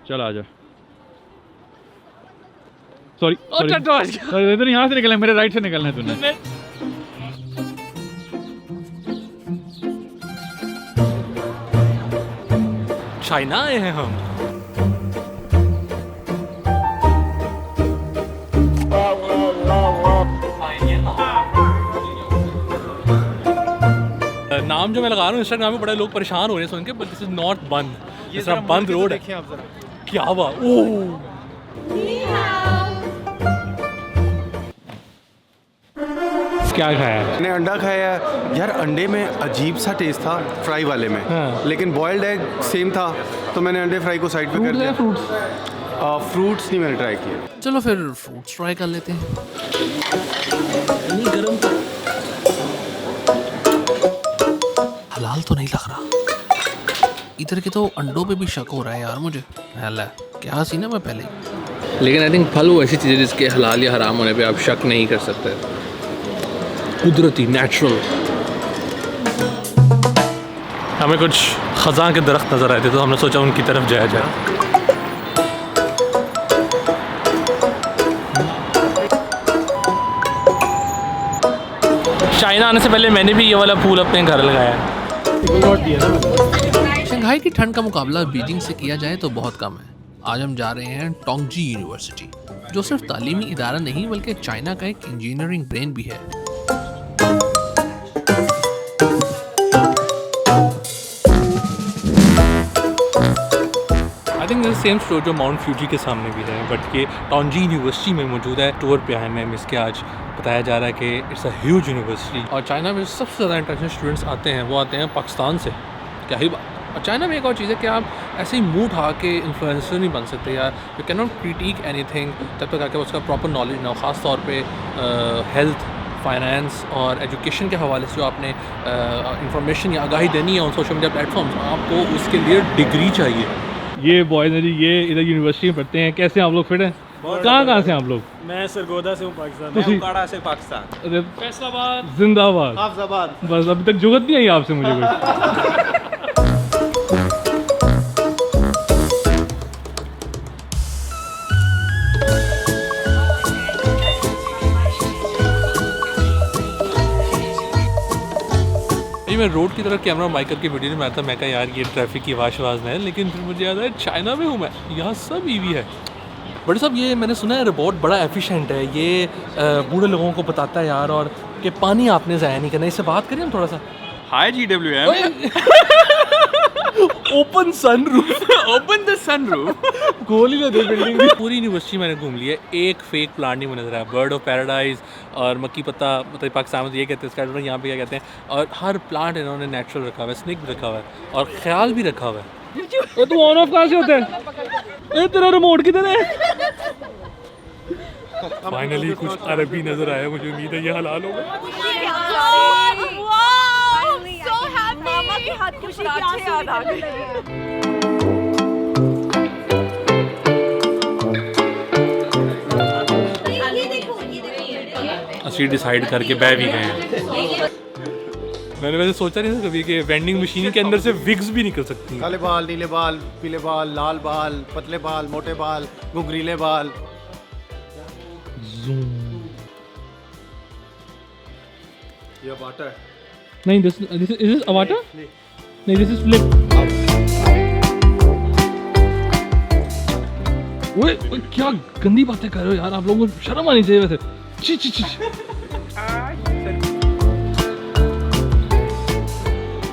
चल आ जा। सॉरी इधर यहाँ से निकलना, मेरे राइट से निकलना है तूने। चाइना आए हैं हम। नाम जो मैं लगा रहा हूँ इंस्टाग्राम में बड़े लोग परेशान हो रहे हैं सुन के, बट दिस इज नॉट बंद, ये सिर्फ बंद रोड है। क्या हुआ? ओह क्या खाया? मैंने अंडा खाया यार। अंडे में अजीब सा टेस्ट था फ्राई वाले में, हाँ। लेकिन बॉइल्ड एग सेम था, तो मैंने अंडे फ्राई को साइड पे कर दिया। फ्रूट्स नहीं मैंने ट्राई किए। चलो फिर फ्रूट्स ट्राई कर लेते हैं। हलाल तो नहीं लग रहा। इधर के तो अंडों पे भी शक हो रहा है यार मुझे। हला क्या सीना मैं पहले ही। लेकिन आई थिंक फल वो ऐसी चीज़ है जिसके हलाल या हराम होने पे आप शक नहीं कर सकते। कुदरती नेचुरल। हमें कुछ खज़ां के दरख्त नज़र आए थे तो हमने सोचा उनकी तरफ जाया जाए। चाइना आने से पहले मैंने भी ये वाला फूल अपने घर लगाया है। शंघाई की ठंड का मुकाबला बीजिंग से किया जाए तो बहुत कम है। आज हम जा रहे हैं टोंगजी यूनिवर्सिटी, जो सिर्फ तालीमी इदारा नहीं बल्कि चाइना का एक इंजीनियरिंग ब्रेन भी है। आई थिंक सेम स्टोर जो माउंट फ्यूजी के सामने भी है, बट ये टोंगजी यूनिवर्सिटी में मौजूद है। टूर पे आए हैं इसके आज। बताया जा रहा है कि इट्स अ ह्यूज यूनिवर्सिटी और चाइना में सबसे ज़्यादा इंटरनेशनल स्टूडेंट्स आते हैं वो आते हैं पाकिस्तान से। क्या ही बात। और चाइना में एक और चीज़ है कि आप ऐसे ही मुँह उठा के इन्फ्लुएंसर नहीं बन सकते यार। You can not critic anything तब तक आके उसका प्रॉपर नॉलेज ना हो। ख़ास तौर पे हेल्थ, फाइनेंस और एजुकेशन के हवाले से जो आपने इंफॉर्मेशन या आगाही देनी है उन सोशल मीडिया प्लेटफॉर्म्स, आपको उसके लिए डिग्री चाहिए। ये बॉयज़ हैं जी, ये इधर यूनिवर्सिटी में पढ़ते हैं। कैसे आप लोग फिट हैं? कहाँ से आप लोग? मैं सरगोदा से हूँ, पाकिस्तान। मैं उकाड़ा से पाकिस्तान। फैसलाबाद जिंदाबाद। हाफिजाबाद। बस अभी तक जुगत नहीं आई आपसे मुझे कुछ। मैं रोड की तरफ कैमरा माइक करके वीडियो में आया था। मैं कहा यार ये ट्रैफिक की आवाज़ है, लेकिन फिर मुझे याद है चाइना में हूँ मैं, यहाँ सब ईवी है। बड़े साहब ये मैंने सुना है रोबोट बड़ा एफिशिएंट है, ये बूढ़े लोगों को बताता है यार, और कि पानी आपने ज़ाया नहीं करना। इससे बात करें हम थोड़ा सा। हाय GWM। Open sunroof. Open the sunroof. गोली ना दे बिल्डिंग की। पूरी यूनिवर्सिटी मैंने घूम ली है, एक फेक प्लांट नहीं मुझे नजर आया। बर्ड ऑफ पैराडाइज और मक्की पत्ता, मतलब पाकिस्तान में ये कहते हैं इसका, यहाँ पे क्या कहते हैं। और हर प्लांट इन्होंने नेचुरल रखा हुआ है, स्नेक भी रखा हुआ है और ख्याल भी रखा हुआ है। तू ऑन ऑफ कहाँ से होता है? तेरा रिमोट किधर है? फाइनली कुछ अरबी नजर आया, मुझे उम्मीद है ये हलाल होगा। असली डिसाइड करके बह भी गए हैं। मैंने वैसे सोचा नहीं था कभी कि वेंडिंग मशीन के अंदर से विग्स भी निकल सकती हैं। काले बाल, नीले बाल, पीले बाल, लाल बाल, पतले बाल, मोटे बाल, घुंघरीले बाल। ये बाटा है। नहीं, दिस इज अवाटा। नहीं, दिस इज फ्लिप। ओए क्या गंदी बातें कर रहे हो यार, आप लोगों को शर्म आनी चाहिए वैसे। ची ची ची।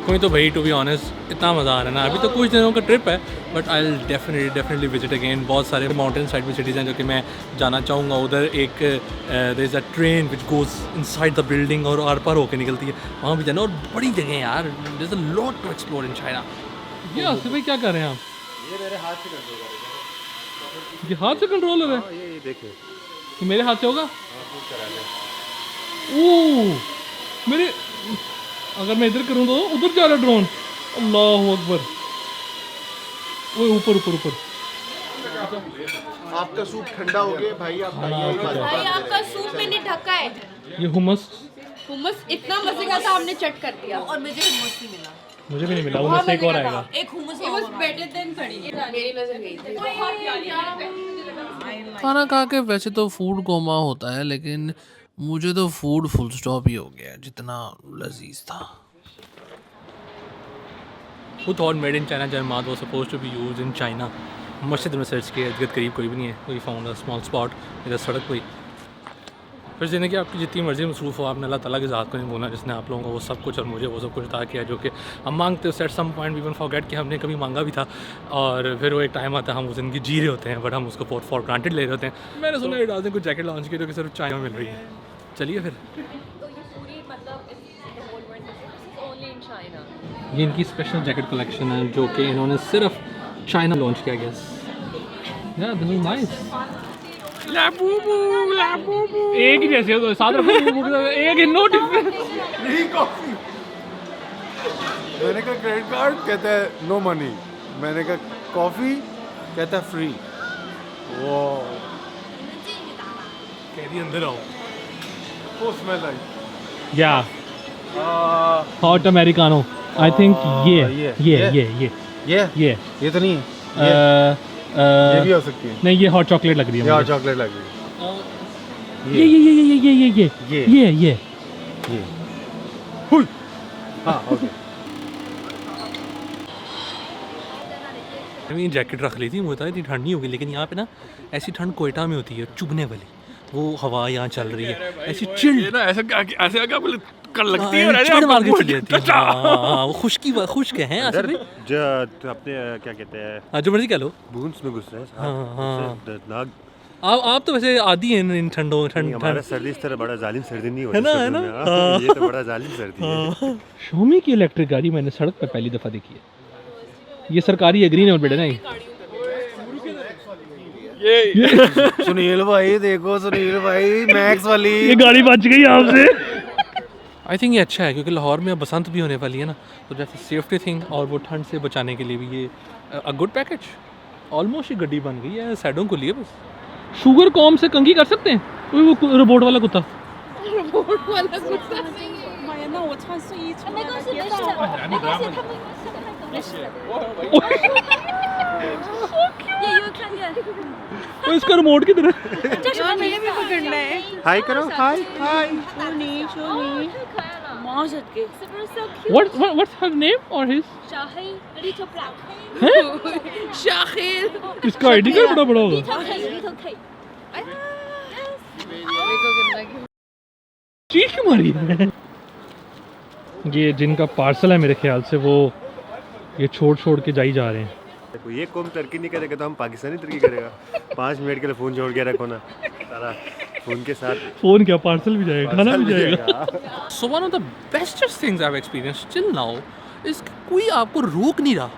कोई तो भाई टू बी ऑनेस्ट इतना मज़ा आ रहा है ना। अभी तो कुछ दिनों का ट्रिप है, but I will definitely visit again. बहुत सारे माउंटेन साइड में सिटीज़ हैं जो कि मैं जाना चाहूँगा। उधर एक there is a train which goes inside the building और आर पार होकर निकलती है, वहाँ भी जाना। और बड़ी जगह है यार, there is a lot to explore in China. ये आसिफ भाई क्या कर रहे हैं आप? ये मेरे हाथ से कंट्रोल करेगा। ये हाथ से कंट्रोल हो रहा है? ये देखिए, ये मेरे हाथ से होगा? ओह, मेरे अगर मैं इधर करूँ तो उधर जा रहा ड्रोन। अल्लाह अकबर। वो ऊपर ऊपर ऊपर। आपका सूप ठंडा हो गया भाई। भाई आपका सूप मैंने ढका है। ये हुमस हुमस इतना मजे का था, हमने चट कर दिया और मुझे हुमस नहीं मिला। मुझे भी नहीं मिला, उनमें से एक और आएगा। एक hummus was better than curry. मेरी नजर गई थी। खाना खा के वैसे तो फूड कोमा होता है, लेकिन मुझे तो फूड फुल स्टॉप ही हो गया, जितना लजीज था। Who thought made in China Jamaat was supposed to be used in China? मस्जिद में सर्च किया, इधर करीब कोई भी नहीं है। We found a small spot, इधर सड़क पे। फिर जिन्हें कि आपकी जितनी मर्जी मसरूफ़ हो, आपने अल्लाह ताला की ज़ात को नहीं बोलना जिसने आप लोगों को वो सब कुछ और मुझे वो सब कुछ अता किया, जो कि हम मांगते हो। At some point we want forget कि हमने कभी मांगा भी था, और फिर वो एक टाइम आता है हम उस ज़िंदगी जी रहे होते हैं, बट हम उसको फॉर ग्रांटेड ले रहे होते हैं। मैंने सुना है डांस ने कुछ जैकेट लॉन्च की जो कि सिर्फ चाइना में मिल रही है। चलिए फिर, तो ये पूरी मतलब only in China. ये इनकी स्पेशल जैकेट कलेक्शन है जो कि इन्होंने सिर्फ चाइना लॉन्च किया गया। या दिस इज नाइस। एक ही जैसे हो, साथ रखो, एक ही, नो डिफरेंस। मैंने कहा क्रेडिट कार्ड, कहता है नो मनी। मैंने कहा कॉफ़ी, कहता है फ्री। वो कह दी अंदर आओ। वो स्मेल आई। या हॉट अमेरिकानो, आई थिंक ये ये तो नहीं है। ये भी हो सकती है। नहीं, ये हॉट चॉकलेट लग रही है ये मुझे। चॉकलेट लग रही है। ये हुई। हाँ, ओके। मैंने जैकेट रख ली थी, मुझे था इतनी ठंड नहीं होगी, लेकिन यहाँ पे ना ऐसी ठंड कोयटा में होती है, चुभने वाली। वो हवा यहाँ चल रही है ऐसी चिल्ड, ऐसे क्या बोले कर लगती चिल्ड मार के चली जाती है। हाँ, वो खुश्क हैं असल में। जो अपने क्या कहते हैं, हाँ, जो मर्जी कह लो। बूंस में घुस रहे हैं। हाँ। दर्दनाक। आप तो वैसे आदी हैं इन ठंडों हमारा सर्दी इस तरह बड़ा जालिम सर्दी नहीं होती। है ना? हाँ, ये तो बड़ा जालिम सर्दी है। शोमी की इलेक्ट्रिक गाड़ी मैंने सड़क पर पहली दफ़ा देखी है। ये सरकारी एग्री नहीं बेटा, नहीं। सुनील भाई देखो, सुनील भाई मैक्स वाली ये गाड़ी बच गई आपसे। आई थिंक ये अच्छा है क्योंकि लाहौर में अब बसंत भी होने वाली है ना, तो जैसे सेफ्टी थिंग और वो ठंड से बचाने के लिए भी ये अ गुड पैकेज। ऑलमोस्ट ये गड्डी बन गई है सैडों को लिए बस। शुगर कॉम से कंघी कर सकते हैं? वो रोबोट वाला कुत्ता। तो इसका रिमोट किधर है? हाय करो, हाय हाय। What's her name or his? Shahil. इसका आईडी कार्ड बड़ा बड़ा होगा। चीज क्यों मारी है? ये जिनका पार्सल है मेरे ख्याल से वो ये छोड़ के जाई जा रहे हैं। देखो ये कौम तरक्की नहीं करेगा तो हम पाकिस्तानी तरक्की करेगा। 5 मिनट के लिए फ़ोन जोड़ के रखो ना, सारा फ़ोन के साथ। फोन क्या, पार्सल भी जाएगा, खाना भी जाएगा। So one of the bestest things I have experienced till now is कोई आपको रोक नहीं रहा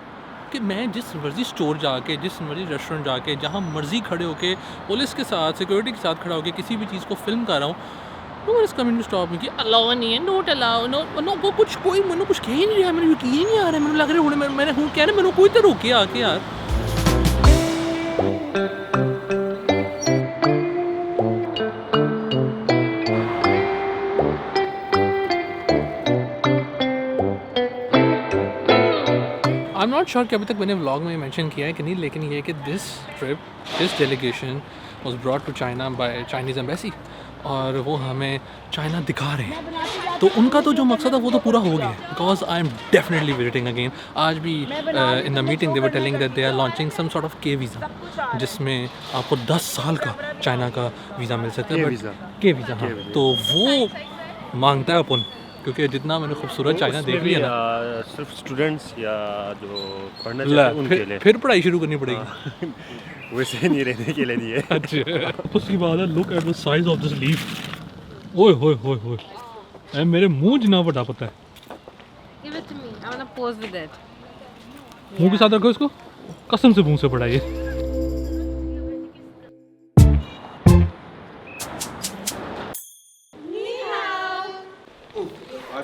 कि मैं जिस मर्जी स्टोर जाके, जिस मर्जी रेस्टोरेंट जाके, जहाँ मर्जी खड़े होके पुलिस के साथ, सिक्योरिटी के साथ खड़ा होके किसी भी चीज़ को फिल्म कर रहा हूँ, no one is coming to stop me कि अलाउ नहीं है, नोट अलाउ, नो वो कुछ कोई मैंने कुछ कह ही नहीं रहा, मैंने यकीन ही नहीं आ रहा है, मैंने लग रहा है मैंने हूँ कह रहे मैंने कोई तो रोके आके यार। आई एम नॉट श्योर कि अभी तक मैंने व्लॉग में मेंशन किया है कि नहीं, लेकिन ये कि this trip, this delegation was brought to China by Chinese embassy, और वो हमें चाइना दिखा रहे हैं। तो उनका तो जो मकसद है वो तो पूरा हो गया, because I am definitely visiting again. आज भी in the meeting they were telling that they are launching some sort of K visa, जिसमें आपको 10 साल का चाइना का वीज़ा मिल सकता है। के वीज़ा, हाँ। तो वो मांगता है अपन, क्योंकि जितना मैंने खूबसूरत चाइना देख लिया ना, सिर्फ स्टूडेंट्स या जो पढ़ना चाहते हैं उनके लिए फिर पढ़ाई शुरू करनी पड़ेगी। वैसे नहीं रहने के लिए नहीं है। अच्छा, उसकी बात है, look at the size of this leaf. ओए होए होए होए, ए मेरे मुंह जितना बड़ा पता है। Give it to me. I wanna pose with it. मुंह के साथ रखो इसको, कसम से मुंह से पड़ा ये।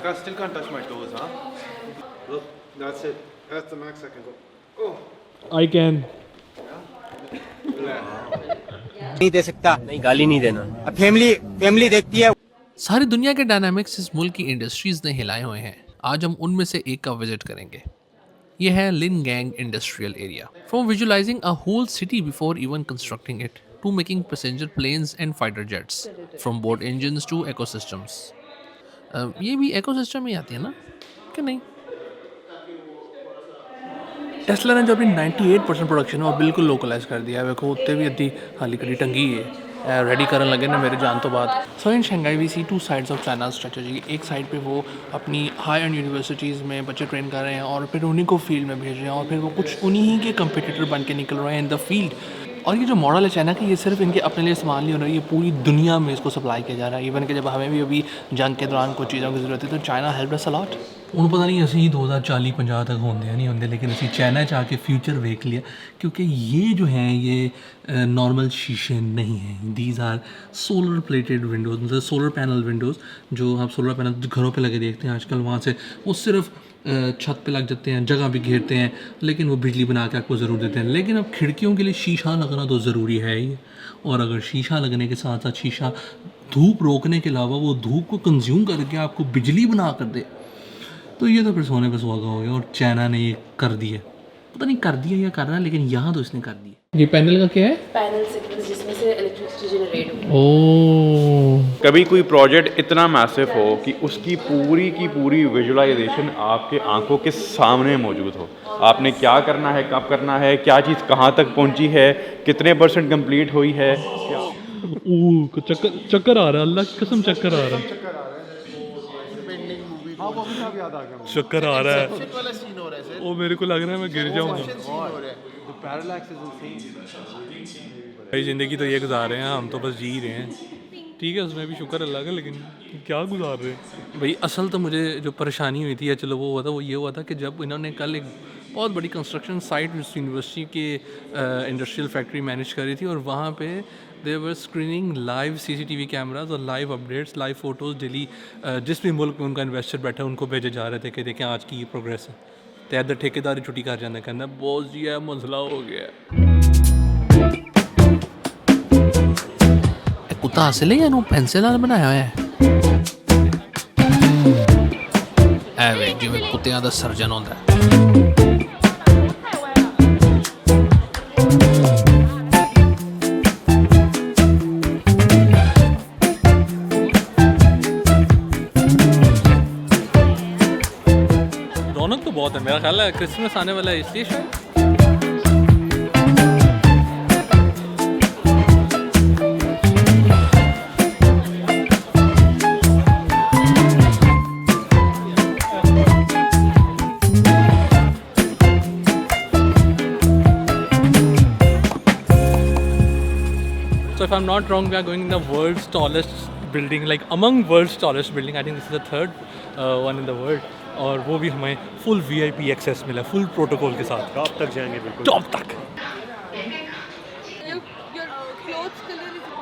I still can't touch my toes, huh? Look, that's it. That's the max I can go. Oh. I can. नहीं दे सकता, नहीं गाली नहीं देना। अब फैमिली देखती है। सारी दुनिया के डायनामिक्स इस मुल्क की इंडस्ट्रीज़ ने हिलाए हुए हैं। आज हम उनमें से एक का विजिट करेंगे। ये है Lingang industrial area. From visualising a whole city before even constructing it to making passenger planes and fighter jets, from boat engines to ecosystems. ये भी इकोसिस्टम ही आती है ना कि नहीं? टेस्ला ने जो अपनी 98% प्रोडक्शन है वो बिल्कुल लोकलाइज कर दिया है। वेखो उत्ते भी अद्धी हाली कड़ी टंगी है, रेडी करने लगे ना मेरे जान तो बाद। So in Shanghai we see two sides of China strategy. एक साइड पे वो अपनी हाई एंड यूनिवर्सिटीज़ में बच्चे ट्रेन कर रहे हैं और फिर उन्हीं को फील्ड में भेज रहे हैं और फिर वो कुछ उन्हीं ही के कंपटीटर बन के निकल रहे हैं इन द फील्ड। और ये जो मॉडल है चाइना का, ये सिर्फ इनके अपने लिए सामान नहीं हो रहा है, ये पूरी दुनिया में इसको सप्लाई किया जा रहा है। इवन कि जब हमें भी अभी जंग के दौरान कुछ चीज़ों की ज़रूरत है तो China help us a lot. ਹੁਣ पता नहीं असी 2040-50 तक होंगे नहीं होंगे, लेकिन असी चाइना च आके फ्यूचर वेख लिया, क्योंकि ये जो हैं ये नॉर्मल शीशे नहीं हैं। These are solar plated windows, मतलब सोलर पैनल विंडोज़ जो आप सोलर पैनल घरों पे लगे देखते हैं आजकल, वहाँ से वो सिर्फ छत पे लग जाते हैं, जगह भी घेरते हैं, लेकिन वो बिजली बना के आपको ज़रूर देते हैं। लेकिन अब खिड़कियों के लिए शीशा लगना तो ज़रूरी है ही, और अगर शीशा लगने के साथ साथ शीशा धूप रोकने के अलावा वो धूप को कंज्यूम करके आपको बिजली बना कर दे, तो ये तो फिर सोने पे सुहागा हो गया। और चाइना ने ये कर दिया, पता नहीं कर दिया या कर रहा है, लेकिन यहाँ तो इसने कर दिया। ये पैनल का क्या है? पैनल सिक्वेंस जिसमें से इलेक्ट्रिसिटी जनरेट हो। ओह, कभी कोई प्रोजेक्ट इतना मैसिव हो कि उसकी पूरी विजुअलाइजेशन आपके आंखों के सामने मौजूद हो। आपने क्या करना है, कब करना है, क्या चीज़ कहाँ तक पहुँची है, कितने % कंप्लीट हुई है। चक्कर आ रहा है, अल्लाह की कसम चक्कर आ रहा है, चक्कर आ रहा है। वो मेरे को लग रहा है मैं गिर जाऊंगा। भाई ज़िंदगी तो ये गुजार रहे हैं, हम तो बस जी रहे हैं। ठीक है, उसमें भी शुक्र अल्लाह का, लेकिन क्या गुजार रहे हैं भाई। असल तो मुझे जो परेशानी हुई थी, या चलो वो हुआ था, वो ये हुआ था कि जब इन्होंने कल एक बहुत बड़ी कंस्ट्रक्शन साइट यूनिवर्सिटी के इंडस्ट्रियल फैक्ट्री मैनेज करी थी, और वहाँ पे दे वर स्क्रीनिंग लाइव CCTV कैमराज और live updates, live photos daily. जिस भी मुल्क में उनका इन्वेस्टर बैठा है उनको भेजे जा रहे थे कि देखें आज की ये प्रोग्रेस है। तो इधर ठेकेदार छुट्टी कर जाना, कहना बॉस जी है मसला हो गया। कुत्ता हासिल है या नू पेंसिल नाल बनाया होया है? ਐਵੇਂ ਜਿਵੇਂ ਕੁੱਤਿਆਂ ਦਾ ਸਰਜਨ ਹੁੰਦਾ ਹੈ। रौनक तो बहुत है, मेरा ख्याल है क्रिसमस आने वाला है इसलिए शायद। So if I'm not wrong, we are going in the world's tallest building, like among world's tallest building. I think this is the third one in the world. और वो भी हमें फुल VIP एक्सेस मिला, full protocol के साथ। Top तक जाएंगे, बिल्कुल टॉप तक।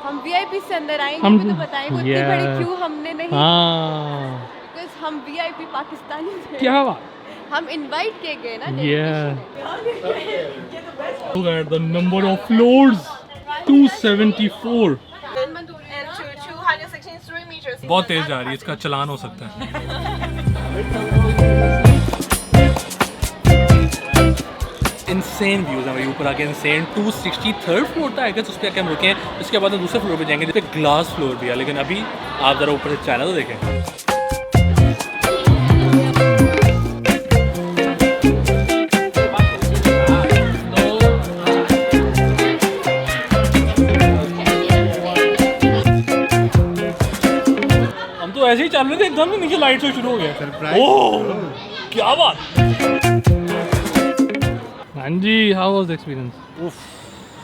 हम VIP से अंदर आएंगे भी तो बताएं, वो इतनी बड़ी क्यों हमने नहीं। Because हम VIP पाकिस्तानी थे। क्या बात, हम इनवाइट किए गए ना। Look at the number of floors, 274। बहुत तेज जा रही है, इसका चलान हो सकता है। इंसेन व्यूज है भाई ऊपर आके, इंसेन। 263rd फ्लोर था आएगा, उस पर आके हम रुके हैं। उसके बाद हम दूसरे फ्लोर पे जाएंगे जिस पे ग्लास फ्लोर भी है। लेकिन अभी आप ज़रा ऊपर से चाइना तो देखें। ऐसे ही चल रहे थे, एकदम से नीचे लाइट से शुरू हो गया। ओह क्या बात। हाँ जी, हाउ वाज द एक्सपीरियंस?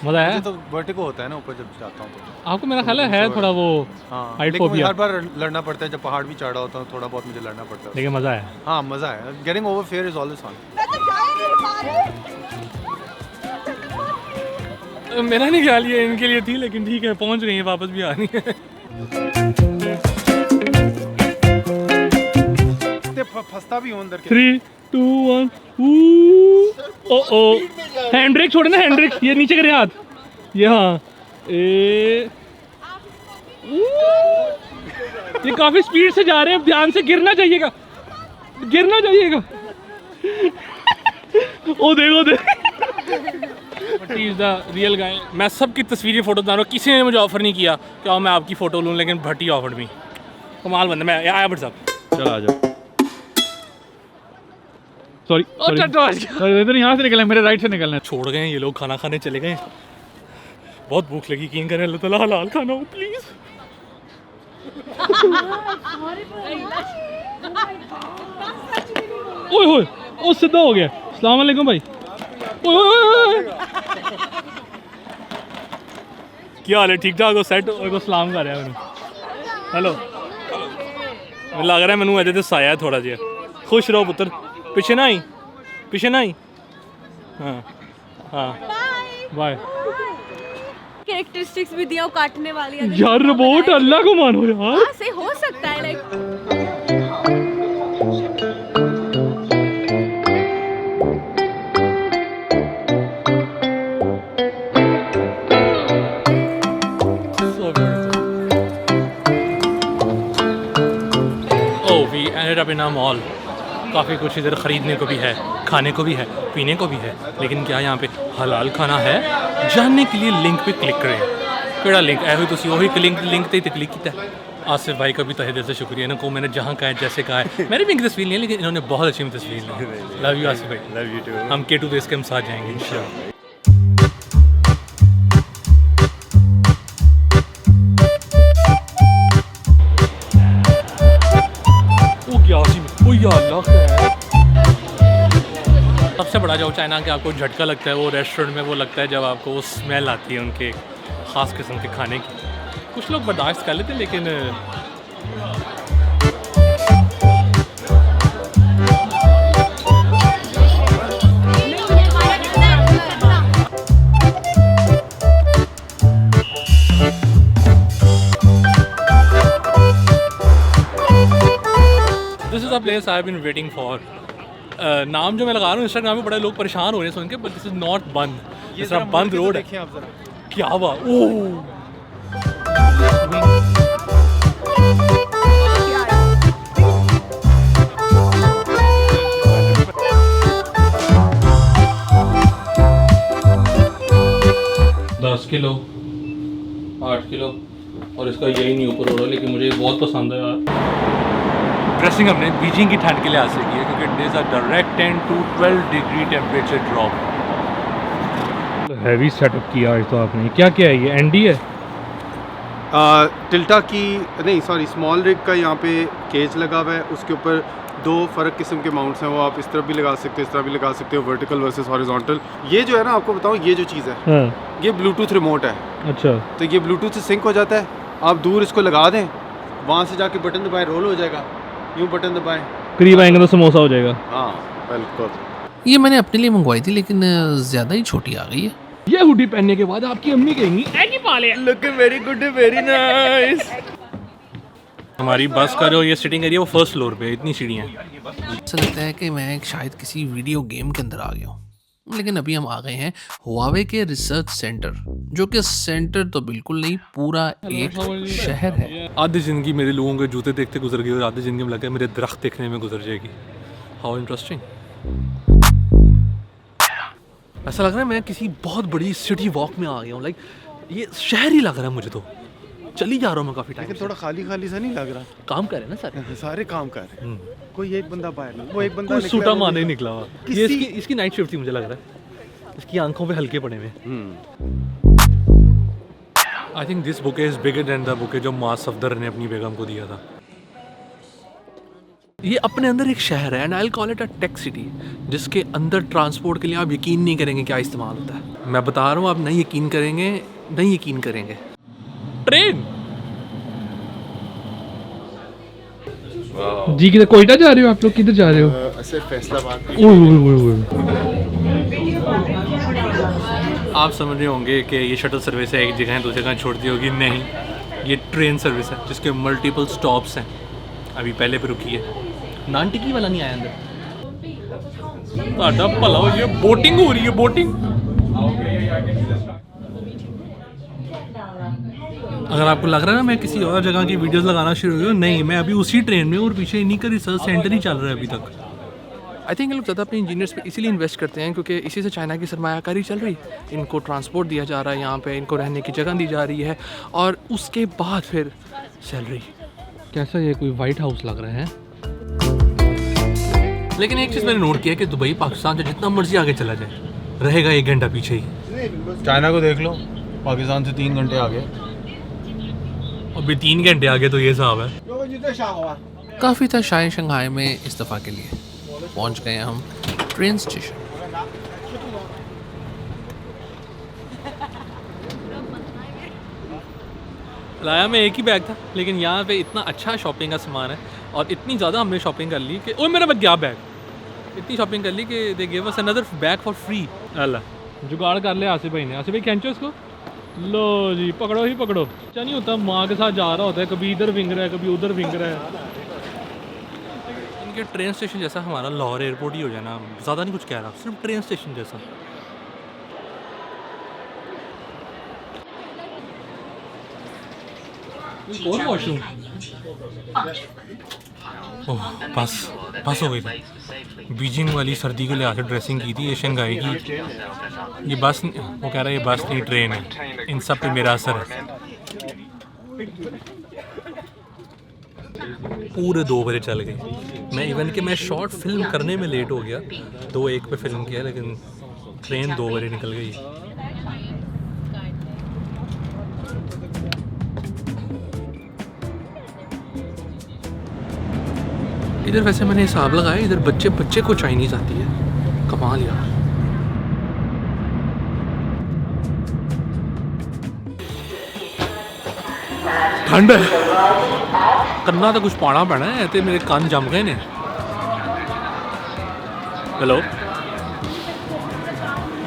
मज़ा आया? तो वर्टिगो होता है ना ऊपर जब जाता हूँ तो। आपको मेरा ख्याल है थोड़ा वो हाइट फोबिया। हर बार लड़ना पड़ता है, जब पहाड़ भी चढ़ा होता हूँ थोड़ा बहुत मुझे लड़ना पड़ता है। लेकिन मज़ा है। हाँ मज़ा है। Getting over fear is always fun. मेरा नहीं ख्याल ये इनके लिए थी, लेकिन ठीक है, पहुँच रही है, वापस भी आ रही है। फंसता भी हूँ अंदर। 3, 2, 1। हैंड ब्रेक छोड़े ना, हैंड ब्रेक। ये नीचे करें हाथ, ये हाँ। ये काफी स्पीड से जा रहे हैं, ध्यान से गिरना चाहिएगा। गिरना चाहिएगा। ओ देखो देख, इज द रियल गाय। मैं सबकी तस्वीरें फोटो बना रहा हूँ, किसी ने मुझे ऑफर नहीं किया कि आओ मैं आपकी फ़ोटो लूँ, लेकिन भट्टी ऑफर मी। कमाल बंदा। मैं आया बट साहब, चल आ जाओ। सॉरी इधर यहाँ से निकलना, मेरे राइट से निकलना है। छोड़ गए ये लोग, खाना खाने चले गए। बहुत भूख लगी, यकीन करें अल्लाह ताला हलाल खाना हो प्लीज़। ओए होए, ओ सीधा हो गया। अस्सलाम वालेकुम भाई। ओए ओए, क्या हाल है? ठीक ठाक हो? सेट हो? सलाम कर रहा है मैंने। हेलो, लग रहा है मैनू अजे तो साया थोड़ा जिहा। खुश रहो पुत्र, पिछे ना आई, पिछे ना आई। हाँ हाँ, बाय। कैरेक्टरिस्टिक्स भी दिया काटने वाली। यार रोबोट, अल्लाह को मानो यार। हाँ, से हो सकता है like. Up in a mall. काफ़ी कुछ इधर ख़रीदने को भी है, खाने को भी है, पीने को भी है, लेकिन क्या यहाँ पे हलाल खाना है? जानने के लिए लिंक पे क्लिक करें। केड़ा लिंक है? तुसी वही लिंक ते क्लिक किया। आसिफ भाई का भी तहे दिल से शुक्रिया, इनको मैंने जहाँ कहा है जैसे कहा है। मैंने भी इनकी तस्वीर ली है, लेकिन इन्होंने बहुत अच्छी तस्वीर ली। लव यू आसिफ भाई, लव यू टू। हम K2 बेस के हम साथ जाएंगे इंशाल्लाह। सबसे बड़ा जो चाइना के आपको झटका लगता है वो रेस्टोरेंट में वो लगता है जब आपको वो स्मेल आती है उनके ख़ास किस्म के खाने की। कुछ लोग बर्दाश्त कर लेते हैं, लेकिन this is the place I have been waiting for. नाम जो मैं लगा रहा हूँ इंस्टाग्राम में, बड़े लोग परेशान हो रहे हैं सुन के, बट दिस इज नॉट बंद। इस तरह बंद रोड है। क्या बात, ओह किलो 8 किलो, और इसका यही नहीं ऊपर हो रहा, लेकिन मुझे बहुत पसंद है यार। ड्रेसिंग हमने बीजिंग की ठंड के लिहाज से की है, क्योंकि it is a direct 10 to 12 degree temperature drop. Heavy setup किया आज तो आपने। क्या क्या है ये? एनडी है? टिल्टा की नहीं, सॉरी, स्मॉल रिग का यहाँ पे केज लगा हुआ है। उसके ऊपर 2 फ़र्क किस्म के माउंट्स हैं, वो आप इस तरफ भी लगा सकते हो, इस तरफ भी लगा सकते हो, वर्टिकल वर्सेस हॉरिजॉन्टल। ये जो है ना, आपको बताऊँ, ये जो चीज़ है, हाँ। ये ब्लूटूथ रिमोट है। अच्छा, तो ये ब्लूटूथ से सिंक हो जाता है। आप दूर इसको लगा दें, वहाँ से जाके बटन दबाएं, रोल हो जाएगा। यूँ बटन दबाएं, करीब आएंगे तो समोसा हो जाएगा। हाँ बिल्कुल। ये मैंने अपने लिए मंगवाई थी, लेकिन ज़्यादा ही छोटी आ गई है। ये हुडी पहनने के बाद आपकी अम्मी कहेंगी ऐसी पा ले। Look very good, very nice. हमारी बस का जो ये सिटिंग एरिया वो फर्स्ट फ्लोर पे है, इतनी सीढ़ियाँ हैं। ऐसा लगता है कि मैं शायद किसी वीडियो गेम के अंदर आ गया हूँ। लेकिन अभी हम आ गए हैं हुआवे के रिसर्च सेंटर, जो कि सेंटर तो बिल्कुल नहीं, पूरा एक शहर है। आधी ज़िंदगी मेरे लोगों के जूते देखते गुजर गई, और आधी ज़िंदगी में लगा मेरे दरख्त देखने में गुजर जाएगी। How interesting. ऐसा लग रहा है मैं किसी बहुत बड़ी सिटी वॉक में आ गया हूँ। लाइक ये शहर ही लग रहा है मुझे तो। चली जा रहा हूँ मैं काफ़ी टाइम से। थोड़ा खाली खाली सा नहीं लग रहा? काम कर रहे हैं ना सारे, सारे काम कर रहे हैं। कोई एक बंदा बाहर नहीं, वो एक बंदा कोई सूटा मारने निकला हुआ। ये किसी- इसकी नाइट शिफ्ट थी, मुझे लग रहा है। इसकी आंखों पे हल्के पड़े हुए। I think this bouquet is bigger than the bouquet जो माँ सफदर ने अपनी बेगम को दिया था। ये अपने अंदर एक शहर है, and I will call it a tech city, जिसके अंदर ट्रांसपोर्ट के लिए आप यकीन नहीं करेंगे क्या इस्तेमाल होता है। मैं बता रहा हूँ, आप नहीं यकीन करेंगे, नहीं यकीन करेंगे। ट्रेन जी किधर? कोयटा जा रहे हो आप लोग? किधर जा रहे हो? सिर्फ फैसलाबाद। आप समझ रहे होंगे कि ये शटल सर्विस है, एक जगह दूसरी जगह छोड़ती होगी। नहीं, ये ट्रेन सर्विस है जिसके मल्टीपल स्टॉप्स हैं। अभी पहले पे रुकी है। नान टिक्की वाला नहीं आया अंदर। ਤੁਹਾਡਾ ਭਲਾ हो, ये बोटिंग हो रही है, बोटिंग। अगर आपको लग रहा है ना मैं किसी और जगह की वीडियोस लगाना शुरू हो गया, नहीं, मैं अभी उसी ट्रेन में और पीछे इन्हीं का रिसर्च सेंटर ही चल रहा है अभी तक। आई थिंक ये लोग ज़्यादा अपने इंजीनियर्स पे इसीलिए इन्वेस्ट करते हैं क्योंकि इसी से चाइना की सरमायाकारी चल रही है। इनको ट्रांसपोर्ट दिया जा रहा है, यहाँ पे इनको रहने की जगह दी जा रही है और उसके बाद फिर सैलरी। कैसा ये कोई वाइट हाउस लग रहा है। लेकिन एक चीज़ मैंने नोट किया कि दुबई पाकिस्तान से जितना मर्जी आगे चला जाए रहेगा 1 घंटा पीछे ही। चाइना को देख लो, पाकिस्तान से 3 घंटे आगे। अभी 3 घंटे आगे तो ये हिसाब है। काफ़ी था शायद शंघाई में इस दफ़ा के लिए। पहुंच गए हम ट्रेन स्टेशन। लाया मैं एक ही बैग था, लेकिन यहाँ पे इतना अच्छा शॉपिंग का सामान है और इतनी ज़्यादा हमने शॉपिंग कर ली कि ओए मेरा क्या बैग, इतनी शॉपिंग कर ली कि they give us another bag for free. अल्लाह जुगाड़ कर ले आसिफ भाई ने। आसिफ भाई खींचो इसको, लो जी, पकड़ो ही पकड़ो। अच्छा नहीं होता, माँ के साथ जा रहा होता है, कभी इधर फिंग रहा है कभी उधर फिंग रहा है। इनके ट्रेन स्टेशन जैसा हमारा लाहौर एयरपोर्ट ही हो जाए ना, ज़्यादा नहीं कुछ कह रहा, सिर्फ ट्रेन स्टेशन जैसा। और वॉशरूम, ओह बस बस हो गई थी। बीजिंग वाली सर्दी के लिहाज से ड्रेसिंग की थी, ये शंघाई की। ये बस, वो कह रहा है ये बस नहीं ट्रेन है, इन सब पे मेरा असर है। पूरे 2 बजे चल गए। मैं इवन कि मैं शॉर्ट फिल्म करने में लेट हो गया, 2:01 पे फिल्म किया, लेकिन ट्रेन 2 बजे निकल गई। इधर वैसे मैंने हिसाब लगाया, इधर बच्चे बच्चे को चाइनीज़ आती है। कमाल यार। ठंड है, कन्ना तो कुछ पाना पैना है, तो मेरे कान जम गए ने। हेलो,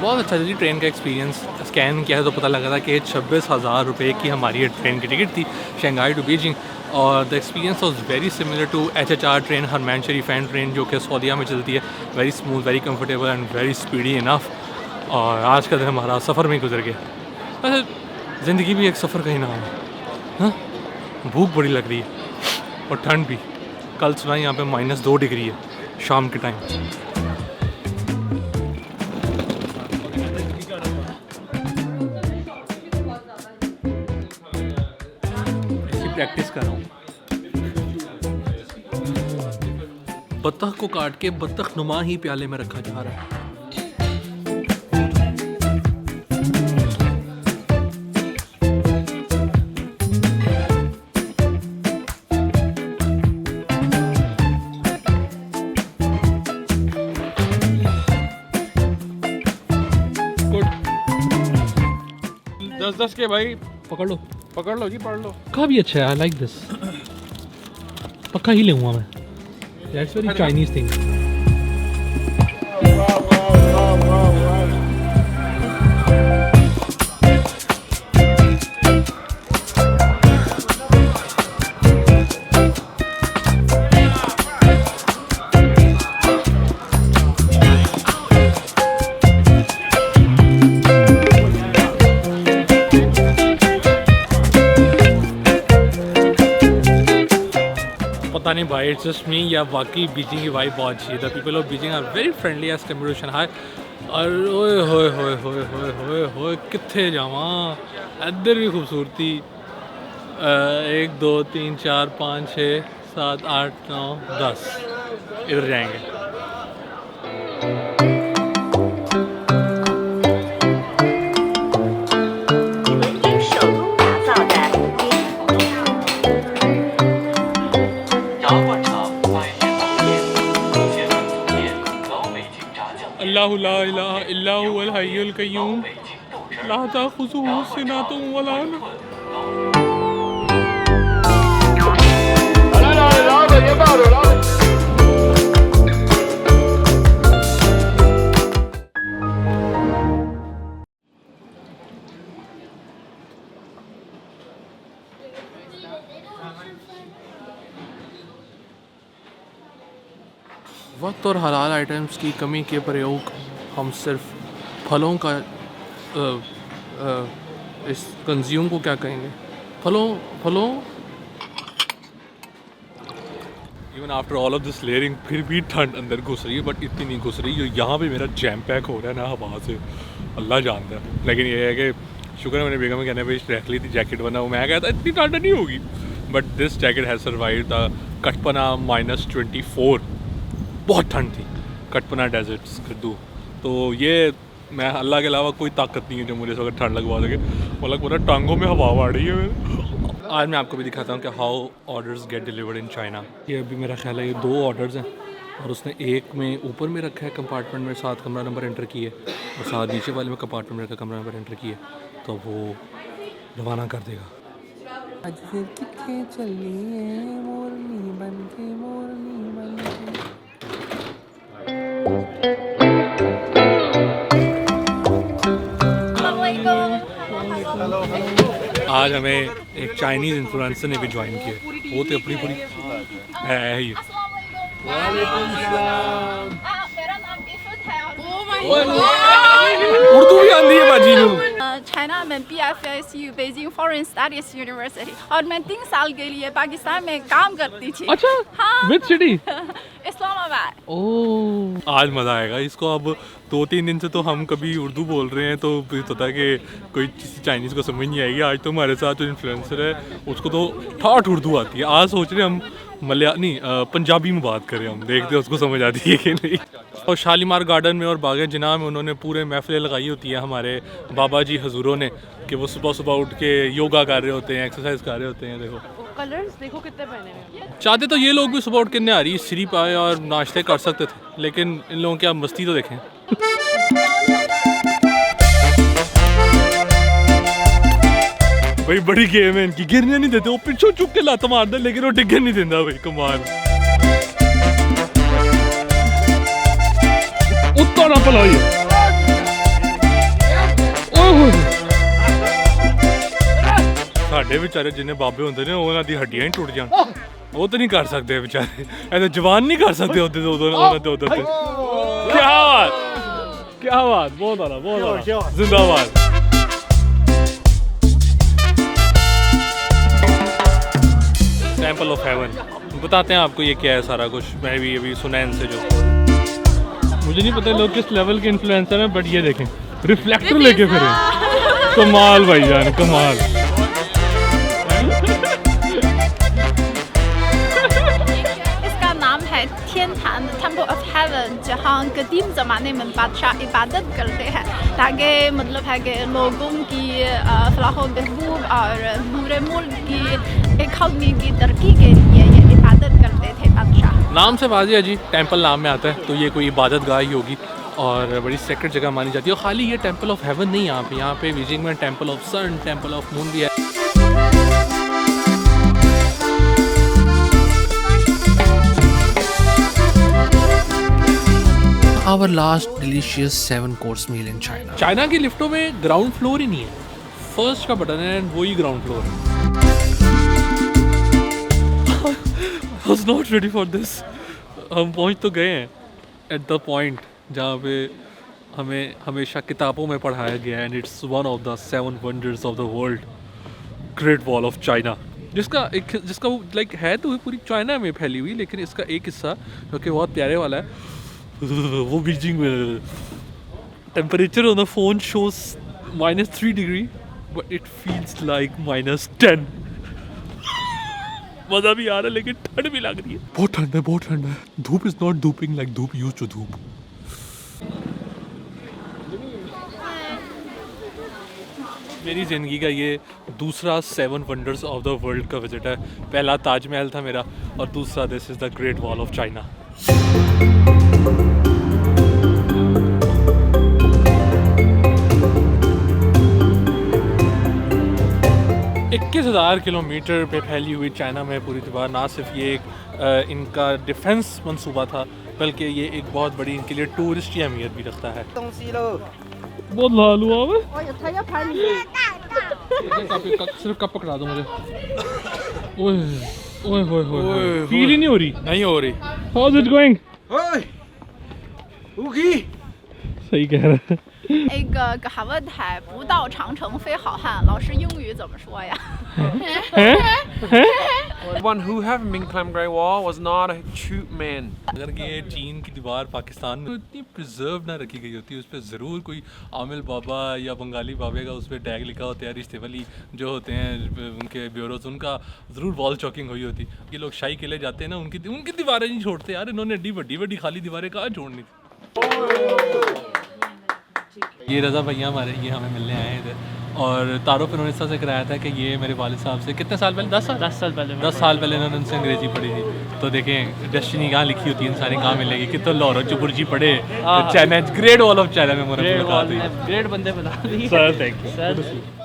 बहुत अच्छा जी ट्रेन का एक्सपीरियंस। स्कैन किया है तो पता लगा था कि 26,000 रुपये की हमारी ट्रेन की टिकट थी शंघाई टू बीजिंग, और the experience was very similar to HHR train, Haramain Sharifain train, जो कि सऊदीया में चलती है। Very smooth, very comfortable and very speedy enough. और आज का दिन हमारा सफ़र में गुजर गया। वैसे ज़िंदगी भी एक सफ़र का ही नाम है। हाँ, भूख बड़ी लग रही है और ठंड भी। कल सुबह यहाँ पे -2 डिग्री है शाम के टाइम। इसकी प्रैक्टिस कर रहा हूँ। बत्तख को काट के बत्तख नुमा ही प्याले में रखा जा रहा है। दस के भाई, पकड़ लो जी, पढ़ लो। का भी अच्छा है, आई लाइक दिस। पक्का ही लूँगा मैं। That's very Chinese thing. पता नहीं भाई, इट्स जस्ट मी या वाकई बीजिंग की वाइब बहुत अच्छी है। The people of Beijing are very friendly as compared to Shanghai. और ओए होए होए होए होए होए होए कित्थे जावा, इधर भी खूबसूरती। 1 2 3 4 5 6 7 8 9 10 इधर जाएंगे। अल्लाहु ला इलाहा इल्ला हुवल हय्युल कय्यूम ला ताखुज़ुहु सिनतुन वला वक्त और हलाल आइटम्स की कमी के प्रयोग हम सिर्फ फलों का इस कंज्यूम को क्या कहेंगे, फलों even after all of this layering फिर भी ठंड अंदर घुस रही है, बट इतनी नहीं घुस रही। यहाँ पे मेरा जैम पैक हो रहा है ना हवा से, अल्लाह जानता है। लेकिन ये है कि शुक्र है मैंने बेगम में कहने पे रख ली थी जैकेट, वरना मैं कहता इतनी ठंड नहीं होगी। But this jacket has survive the कटपना -24। बहुत ठंड थी कटपना डेजर्ट्स कद्दू। तो ये मैं अल्लाह के अलावा कोई ताकत नहीं है जो मुझे अगर ठंड लगवा सके। मतलब पूरा टांगों में हवा आ रही है मेरे। आज मैं आपको भी दिखाता हूँ कि how orders get delivered in China. ये अभी मेरा ख्याल है ये 2 ऑर्डर्स हैं और उसने एक में ऊपर में रखा है कंपार्टमेंट में 7 कमरा नंबर एंटर किए और 7 नीचे वाले में कंपार्टमेंट में रखा कमरा नंबर एंटर किए, तो वो रवाना कर देगा। आज फिर कितने चलिए मोरनी बन के मोरनी बन के। आज हमें एक चाइनीज़ इन्फ्लुएंसर ने भी ज्वाइन किया। वो तो अपनी पूरी है ही। उर्दू भी आती है बाजी को। चाइना में BFSU Beijing foreign studies university और मैं 3 साल के लिए पाकिस्तान में काम करती थी। अच्छा, हाँ। Which city? इस्लामाबाद। ओह, आज मज़ा आएगा इसको। अब 2-3 दिन से तो हम कभी उर्दू बोल रहे हैं तो पता है कि कोई किसी चाइनीज़ को समझ नहीं आएगी। आज तो हमारे साथ जो इन्फ्लुएंसर है उसको तो ठाठ उर्दू आती है। आज सोच रहे हम पंजाबी में बात करें, हम देखते हैं उसको समझ आती है कि नहीं। और शालीमार गार्डन में और बाग जिना में उन्होंने पूरे महफिलें लगाई होती है हमारे बाबा जी हजूरों ने, कि वो सुबह सुबह उठ के योगा कर रहे होते हैं, एक्सरसाइज कर रहे होते हैं। देखो कलर्स देखो कितने पहने हुए हैं। चाहते तो ये लोग भी सुबह उठ के नहारी सिरी पाए और नाश्ते कर सकते थे, लेकिन इन लोगों की आप मस्ती तो देखें। भाई बड़ी गेम है इनकी, गिरने नहीं देते। वो पिछो चुप के लात मार दे लेकिन वो डिगने नहीं देता। भाई कमाल। उत्तो ना पलाइए। साढ़े बेचारे जिन्हें बाबे होंगे ने उन्होंने दी हड्डियां ही टूट जान, वो तो नहीं कर सकते बेचारे। ऐसे जवान नहीं कर सकते होते उधर। क्या बात, क्या बात, बहुत आला, बहुत आला, जिंदाबाद। टेम्पल ऑफ हेवन बताते हैं आपको ये क्या है सारा कुछ। मैं भी अभी सुना है इनसे, जो मुझे नहीं पता लोग किस लेवल के इन्फ्लुएंसर हैं, बट ये देखें रिफ्लेक्टर लेके फिरे। कमाल भाईजान, कमाल। इसका नाम है टियानठान टेम्पल ऑफ हेवन, जहाँ कदीम ज़माने में बादशाह इबादत करते हैं, ताकि मतलब है कि लोगों की फलाह बहबूद और पूरे मुल्क की इकॉनमी की तरक्की के लिए ये इबादत करते थे बादशाह। नाम से वाज़ेह है जी, टेम्पल नाम में आता है तो ये कोई इबादत गाह ही होगी और बड़ी सेक्रेट जगह मानी जाती है। और खाली ये टेम्पल ऑफ हेवन नहीं, यहाँ पे बीजिंग में temple of sun, temple of moon भी है। Our last delicious 7-course meal in China. China की लिफ्टों में ग्राउंड फ्लोर ही नहीं है, फर्स्ट का बटन है वही ग्राउंड फ्लोर है। I was not ready for this. हम पहुंच तो गए हैं एट द पॉइंट जहाँ पे हमें हमेशा किताबों में पढ़ाया गया है, and it's one of the 7 wonders of the world, great wall of China, जिसका लाइक है तो पूरी चाइना में फैली हुई, लेकिन इसका एक हिस्सा जो कि बहुत प्यारे वाला है वो बीजिंग में। Temperature on the phone shows -3 degree but it feels like -10। मज़ा भी आ रहा है लेकिन ठंड भी लग रही है। बहुत ठंड है, बहुत ठंड है। धूप इज नॉट धूपिंग लाइक धूप यूज्ड टू धूप। मेरी ज़िंदगी का ये दूसरा 7 वंडर्स ऑफ द वर्ल्ड का विजिट है। पहला ताजमहल था मेरा और दूसरा this is the great wall of China. 21,000 kilometre पे फैली हुई चाइना में पूरी तरह ना सिर्फ ये एक इनका डिफेंस मंसूबा था, बल्कि ये एक बहुत बड़ी इनके लिए टूरिस्ट की अहमियत भी रखता है। बहुत लाल हुआ सिर्फ कप पकड़ा दो मुझे। ओए होए होए, फील ही नहीं हो रही। नहीं हो रही। How is it going? सही कह रहा है। 一个कहावत है不到长城非好汉，老师英语怎么说呀？ One who have Ming Clam Great Wall was not a true man. अगर ये चीन की दीवार पाकिस्तान में इतनी प्रिजर्व ना रखी गई होती, उस पर ज़रूर कोई आमिल बाबा या बंगाली बाबे का उस पर टैग लिखा होता है, रिश्ते वाली जो होते हैं उनके ब्यूरोज, उनका ज़रूर वॉल चॉकिंग हुई होती। ये लोग शाही किले जाते हैं ना, उनकी दीवारें नहीं छोड़ते यार, इन्होंने एडी बड़ी खाली दीवारें कहाँ छोड़नी थी। ये रज़ा भैया हमारे, ये हमें मिलने आए थे और तारुफ इन्होंने इस तरह से कराया था कि ये मेरे वालिद साहब से कितने साल पहले 10 साल पहले इन्होंने उनसे अंग्रेज़ी पढ़ी थी। तो देखें डेस्टिनी कहाँ लिखी होती है, इंसानी कहाँ मिलेगी, कितना लाहौर चुपुरजी पढ़े China, great wall of China में मुझे ग्रेट बंदे बता दी सर थैंक यू।